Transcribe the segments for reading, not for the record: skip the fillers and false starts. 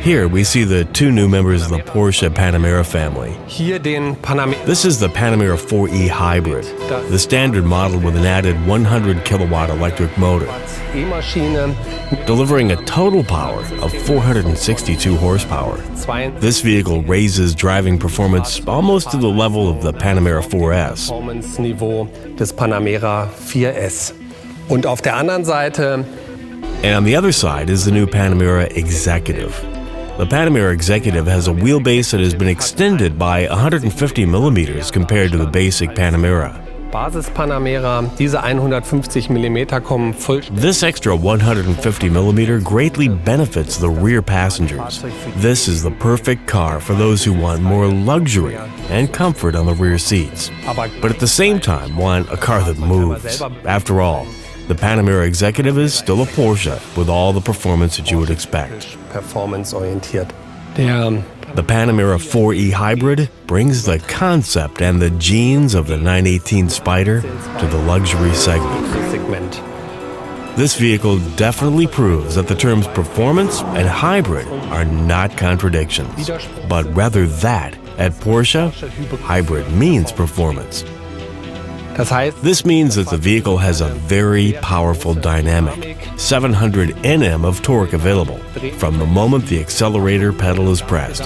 Here we see the two new members of the Porsche Panamera family. This is the Panamera 4 E Hybrid, the standard model with an added 100 kilowatt electric motor, delivering a total power of 462 horsepower. This vehicle raises driving performance almost to the level of the Panamera 4S. And on the other side is the new Panamera Executive. The Panamera Executive has a wheelbase that has been extended by 150 millimeters compared to the basic Panamera. This extra 150 millimeter greatly benefits the rear passengers. This is the perfect car for those who want more luxury and comfort on the rear seats, but at the same time want a car that moves. After all, the Panamera Executive is still a Porsche with all the performance that you would expect. The Panamera 4 E Hybrid brings the concept and the genes of the 918 Spider to the luxury segment. This vehicle definitely proves that the terms performance and hybrid are not contradictions, but rather that at Porsche, hybrid means performance. This means that the vehicle has a very powerful dynamic, 700 Nm of torque available from the moment the accelerator pedal is pressed.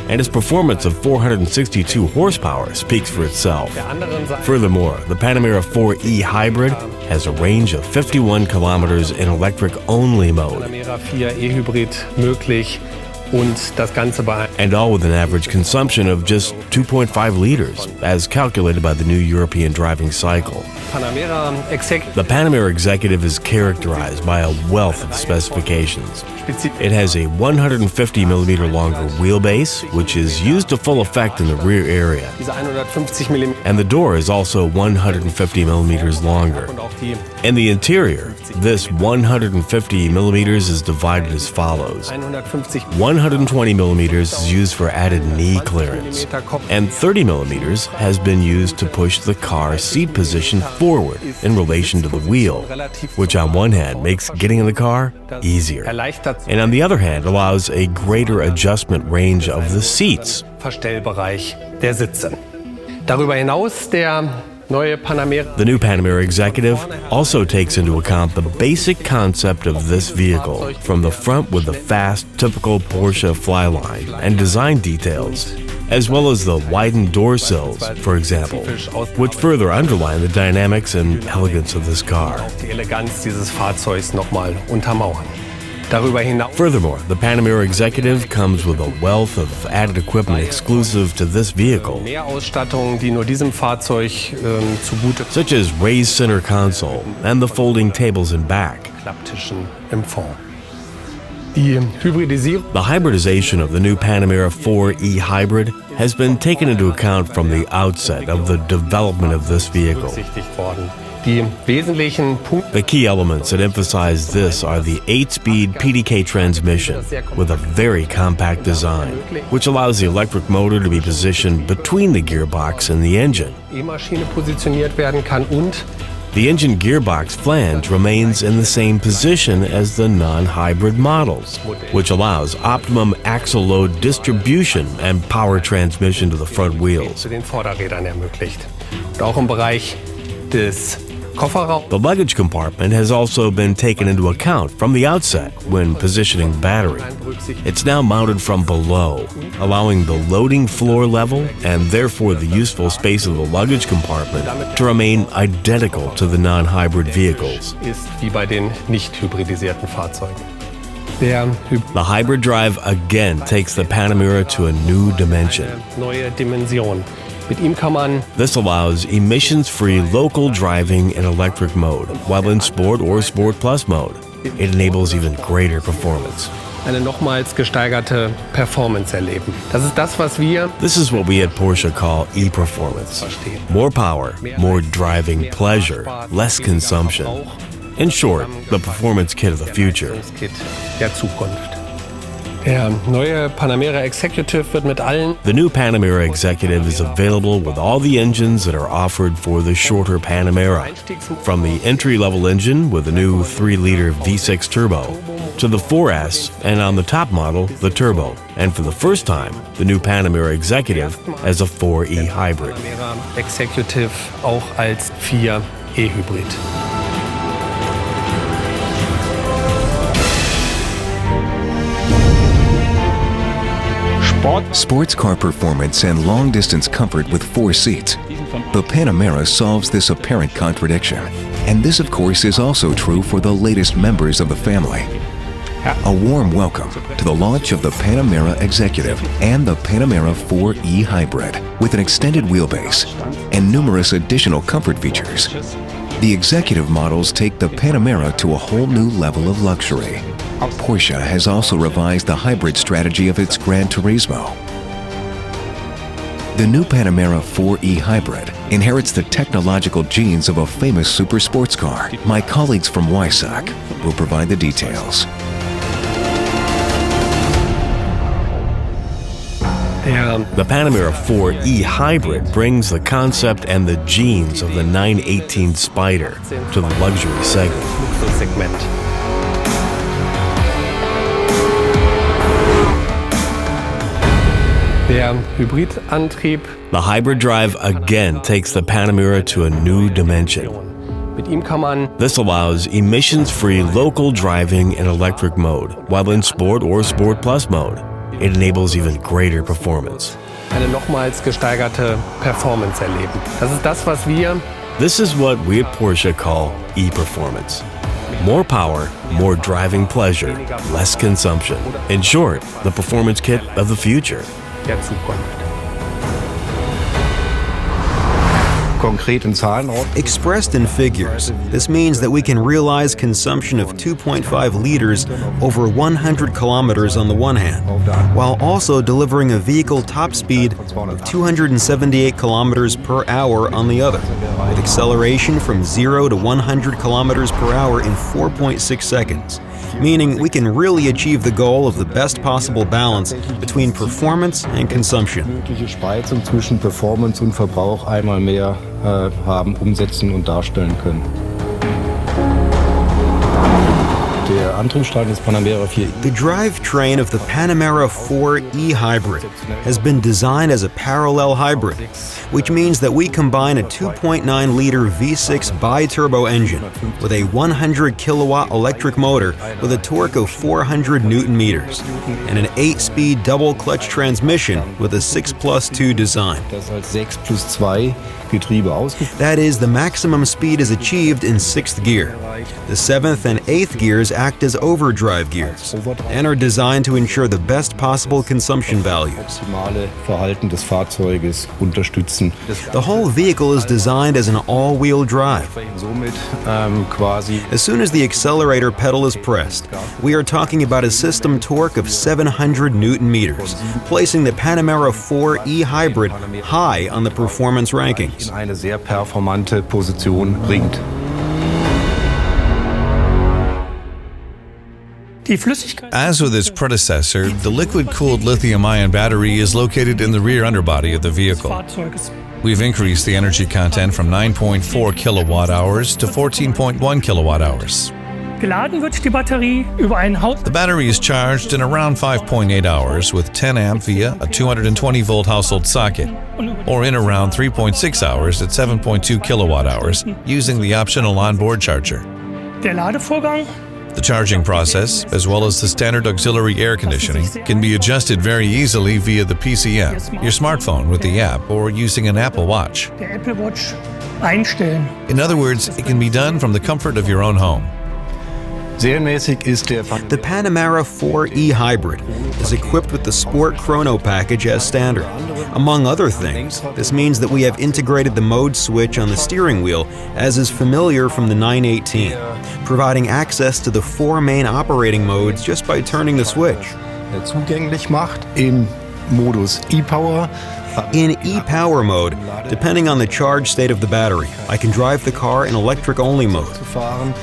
And its performance of 462 horsepower speaks for itself. Furthermore, the Panamera 4 E Hybrid has a range of 51 kilometers in electric-only mode, and all with an average consumption of just 2.5 liters, as calculated by the new European driving cycle. The Panamera Executive is characterized by a wealth of specifications. It has a 150 millimeter longer wheelbase, which is used to full effect in the rear area. And the door is also 150 millimeters longer. In the interior, this 150 millimeters is divided as follows. 120 millimeters is used for added knee clearance, and 30 millimeters has been used to push the car seat position forward in relation to the wheel, which on one hand makes getting in the car easier, and on the other hand allows a greater adjustment range of the seats. The new Panamera Executive also takes into account the basic concept of this vehicle, from the front with the fast, typical Porsche flyline and design details, as well as the widened door sills, for example, which further underline the dynamics and elegance of this car. Furthermore, the Panamera Executive comes with a wealth of added equipment exclusive to this vehicle, such as raised center console and the folding tables in back. The hybridization of the new Panamera 4 E Hybrid has been taken into account from the outset of the development of this vehicle. The key elements that emphasize this are the 8-speed PDK transmission with a very compact design, which allows the electric motor to be positioned between the gearbox and the engine. The engine gearbox flange remains in the same position as the non-hybrid models, which allows optimum axle load distribution and power transmission to the front wheels. The luggage compartment has also been taken into account from the outset when positioning the battery. It's now mounted from below, allowing the loading floor level and therefore the useful space of the luggage compartment to remain identical to the non-hybrid vehicles. The hybrid drive again takes the Panamera to a new dimension. This allows emissions-free local driving in electric mode, while in Sport or Sport Plus mode. It enables even greater performance. This is what we at Porsche call E-Performance. More power, more driving pleasure, less consumption. In short, the performance kit of the future. Der neue Panamera Executive wird mit allen. The new Panamera Executive is available with all the engines that are offered for the shorter Panamera, from the entry-level engine with a new 3-liter V6 turbo to the 4S, and on the top model, the turbo. And for the first time, the new Panamera Executive has a 4 E Hybrid. Panamera Executive auch als 4 E Hybrid. Sports car performance and long-distance comfort with 4 seats. The Panamera solves this apparent contradiction. And this, of course, is also true for the latest members of the family. A warm welcome to the launch of the Panamera Executive and the Panamera 4 E Hybrid with an extended wheelbase and numerous additional comfort features. The executive models take the Panamera to a whole new level of luxury. Porsche has also revised the hybrid strategy of its Gran Turismo. The new Panamera 4 E Hybrid inherits the technological genes of a famous super sports car. My colleagues from WISAC will provide the details. The Panamera 4 E Hybrid brings the concept and the genes of the 918 Spider to the luxury segment. Der Hybridantrieb. The hybrid drive again takes the Panamera to a new dimension. Mit ihm kann man This allows emissions-free local driving in electric mode, while in Sport or Sport Plus mode, it enables even greater performance. eine nochmals gesteigerte Performance erleben. Das ist das, was wir This is what we at Porsche call E-Performance. More power, more driving pleasure, less consumption. In short, the performance kit of the future. der Zukunft. Expressed in figures, this means that we can realize consumption of 2.5 liters over 100 kilometers on the one hand, while also delivering a vehicle top speed of 278 kilometers per hour on the other, with acceleration from 0 to 100 kilometers per hour in 4.6 seconds. Meaning we can really achieve the goal of the best possible balance between performance and consumption. Mögliche Spreizung zwischen Performance und Verbrauch einmal mehr haben umsetzen und darstellen können. Der Antriebsstrang des Panamera 4. The drivetrain of the Panamera 4 E Hybrid has been designed as a parallel hybrid, which means that we combine a 2.9-liter V6 biturbo engine with a 100 kilowatt electric motor with a torque of 400 Newton meters and an 8-speed double-clutch transmission with a 6+2 design. Das als 6+2 Getriebe ausgeführt. That is, the maximum speed is achieved in 6th gear. The 7th and 8th gears act as overdrive gears and are designed to ensure the best possible consumption values. Optimale Verhalten des Fahrzeuges unterstützen. The whole vehicle is designed as an all-wheel drive. Somit quasi As soon as the accelerator pedal is pressed, we are talking about a system torque of 700 Newton meters, placing the Panamera 4 E Hybrid high on the performance rankings. in eine sehr performante Position bringt. As with its predecessor, the liquid-cooled lithium-ion battery is located in the rear underbody of the vehicle. We've increased the energy content from 9.4 kilowatt-hours to 14.1 kilowatt-hours. Geladen wird die Batterie über einen The battery is charged in around 5.8 hours with 10 amp via a 220-volt household socket, or in around 3.6 hours at 7.2 kilowatt-hours using the optional onboard charger. Der Ladevorgang. The charging process, as well as the standard auxiliary air conditioning, can be adjusted very easily via the PCM, your smartphone with the app, or using an Apple Watch. Der Apple Watch einstellen. In other words, it can be done from the comfort of your own home. Serienmäßig ist der The Panamera 4 E Hybrid is equipped with the Sport Chrono package as standard. Among other things, this means that we have integrated the mode switch on the steering wheel as is familiar from the 918, providing access to the 4 main operating modes just by turning the switch. zugänglich macht im Modus E-Power In e-Power mode, depending on the charge state of the battery, I can drive the car in electric-only mode.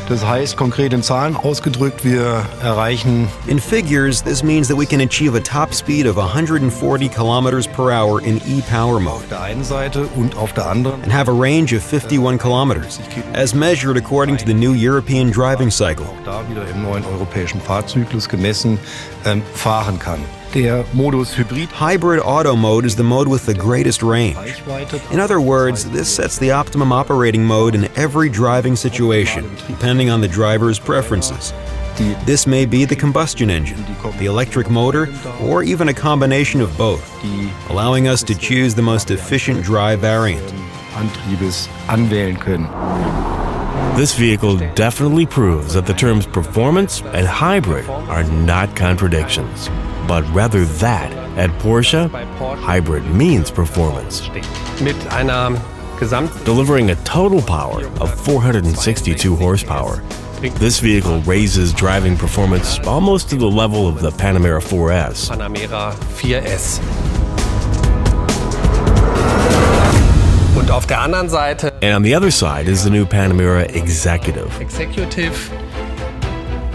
Das heißt, konkret in Zahlen ausgedrückt, wir erreichen. In figures, this means that we can achieve a top speed of 140 kilometers per hour in e-Power mode. Auf der einen Seite und auf der anderen. And have a range of 51 kilometers, as measured according to the new European driving cycle. Auch da wieder im neuen europäischen Fahrzyklus gemessen fahren kann. Der Modus Hybrid. Hybrid Auto mode is the mode with the greatest range. In other words, this sets the optimum operating mode in every driving situation, depending on the driver's preferences. This may be the combustion engine, the electric motor, or even a combination of both, allowing us to choose the most efficient drive variant. Antriebes anwählen können. This vehicle definitely proves that the terms performance and hybrid are not contradictions, but rather that at Porsche, hybrid means performance, Mit einer delivering a total power of 462 horsepower. This vehicle raises driving performance almost to the level of the Panamera 4S. Panamera 4S. Und auf der anderen Seite And on the other side is the new Panamera Executive. Executive.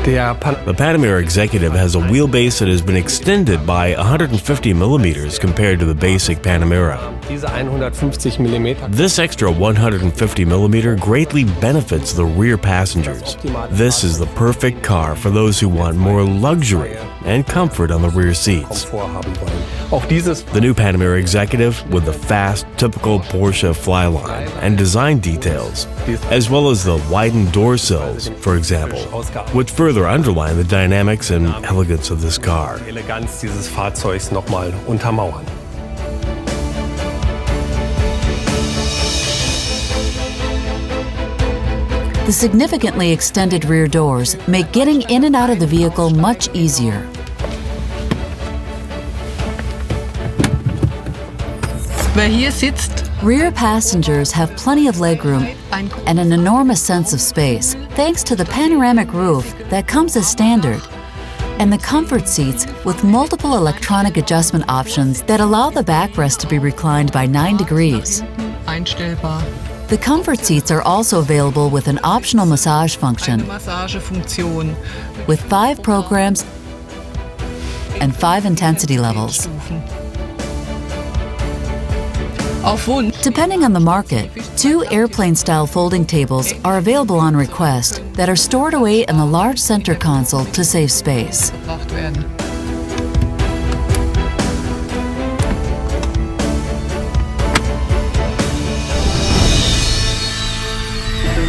The Panamera Executive has a wheelbase that has been extended by 150 millimeters compared to the basic Panamera. Diese 150 mm. This extra 150 millimeter greatly benefits the rear passengers. This is the perfect car for those who want more luxury and comfort on the rear seats. Vorhaben wollen. Auch dieses The new Panamera Executive with the fast, typical Porsche flyline and design details, as well as the widened door sills, for example, which further underline the dynamics and elegance of this car. Eleganz dieses Fahrzeugs nochmal untermauern. The significantly extended rear doors make getting in and out of the vehicle much easier. Wer hier sitzt, Rear passengers have plenty of legroom and an enormous sense of space, thanks to the panoramic roof that comes as standard, and the comfort seats with multiple electronic adjustment options that allow the backrest to be reclined by 9 degrees. einstellbar. The comfort seats are also available with an optional massage function, Eine Massagefunktion. with 5 programs and 5 intensity levels. Auf Wunsch Depending on the market, 2 airplane-style folding tables are available on request that are stored away in the large center console to save space. gebracht werden.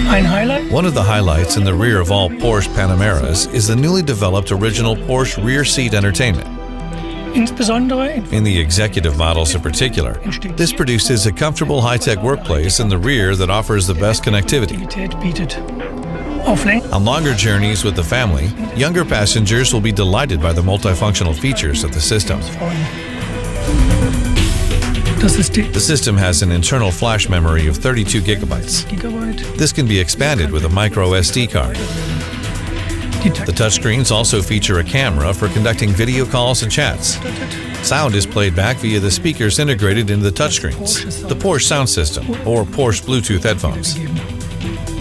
Ein Highlight? One of the highlights in the rear of all Porsche Panameras is the newly developed original Porsche rear seat entertainment. Insbesondere in In the executive models in particular, this produces a comfortable high-tech workplace in the rear that offers the best connectivity. Mobilität bietet. Auf Lenk On longer journeys with the family, younger passengers will be delighted by the multifunctional features of the system. freuen. Das System The system has an internal flash memory of 32 gigabytes. Gigabyte. This can be expanded with a micro SD card. Die The touchscreens also feature a camera for conducting video calls and chats. Sound is played back via the speakers integrated into the touchscreens, the Porsche sound system, or Porsche Bluetooth headphones.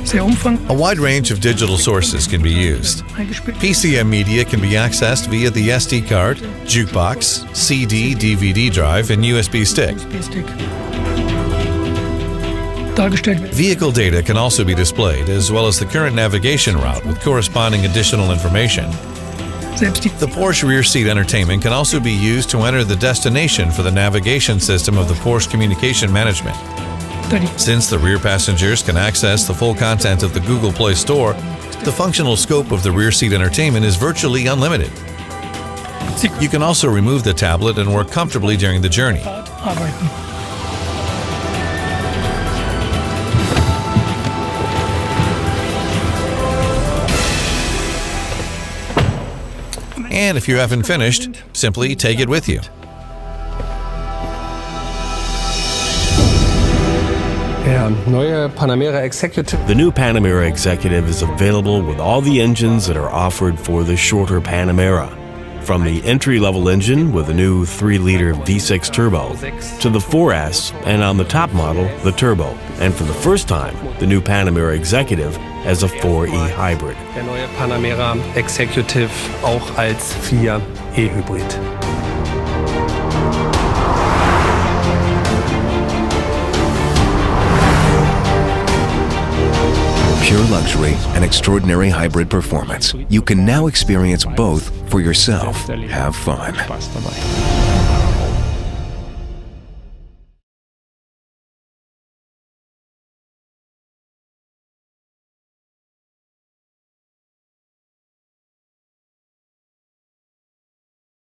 Sehr umfangreich A wide range of digital sources can be used. eingespielt. PCM media can be accessed via the SD card, jukebox, CD, DVD drive, and USB stick. USB-Stick. Dargestellt wird Vehicle data can also be displayed, as well as the current navigation route with corresponding additional information. selbst die The Porsche rear seat entertainment can also be used to enter the destination for the navigation system of the Porsche Communication Management. da die Since the rear passengers can access the full content of the Google Play Store, the functional scope of the rear seat entertainment is virtually unlimited. You can also remove the tablet and work comfortably during the journey. Fahrt arbeiten. And if you haven't finished, simply take it with you. Der neue Panamera Executive The new Panamera Executive is available with all the engines that are offered for the shorter Panamera. From the entry-level engine with a new 3-liter V6 turbo to the 4S and on the top model, the turbo. And for the first time, the new Panamera Executive as a 4 E-Hybrid. Der neue Panamera Executive auch als 4 E-Hybrid. Pure luxury and extraordinary hybrid performance. You can now experience both for yourself. Have fun. Spaß dabei.